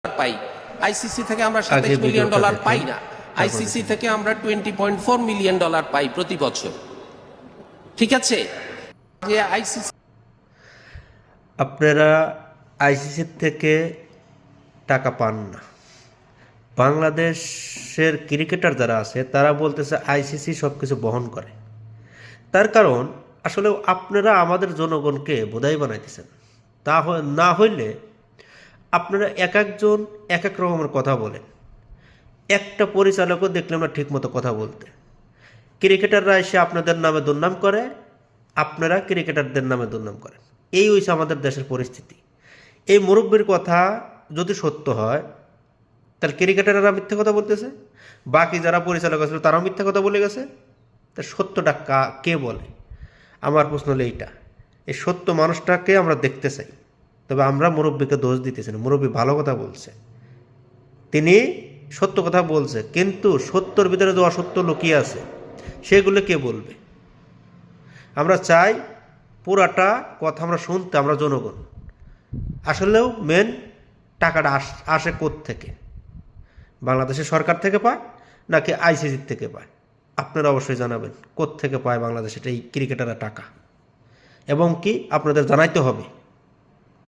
পাই, ICC থেকে আমরা $27 million পাই না। আইসিসি থেকে আমরা $20.4 মিলিয়ন পাই প্রতি বছর। ঠিক আছে, যে আইসিসি আপনারা আইসিসির থেকে টাকা পান না। বাংলাদেশের ক্রিকেটার যারা আছে তারা বলতেছে আইসিসি সব কিছু বহন করে। তার কারণ আসলে আপনারা আমাদের জনগণকে বোধাই বানাইতেছেন। তা না হইলে আপনারা এক একজন এক এক রকমের কথা বলেন। একটা পরিচালকও দেখলাম না ঠিকমতো কথা বলতে। ক্রিকেটাররা এসে আপনাদের নামে দুর্নাম করে, আপনারা ক্রিকেটারদের নামে দুর্নাম করেন। এই হইছে আমাদের দেশের পরিস্থিতি। এই মুরব্বীর কথা যদি সত্য হয় তাহলে ক্রিকেটাররা মিথ্যা কথা বলতেছে, বাকি যারা পরিচালক আছে তারাও মিথ্যা কথা বলে গেছে। তা সত্যটা কে বলে? আমার প্রশ্ন হলো এইটা। এই সত্য মানুষটাকে আমরা দেখতে চাই। তবে আমরা মুরব্বীকে দোষ দিতেছি না, মুরব্বী ভালো কথা বলছে, তিনি সত্য কথা বলছে, কিন্তু সত্যর ভিতরে যে অসত্য লুকিয়ে আছে সেগুলো কে বলবে? আমরা চাই পুরাটা কথা আমরা শুনতে, আমরা জনগণ। আসলেও মেন টাকাটা আসে থেকে? বাংলাদেশের সরকার থেকে পায় নাকি আইসিসির থেকে পায়? আপনারা অবশ্যই জানাবেন থেকে পায় বাংলাদেশের এই ক্রিকেটাররা টাকা, এবং কি আপনাদের জানাইতে হবে।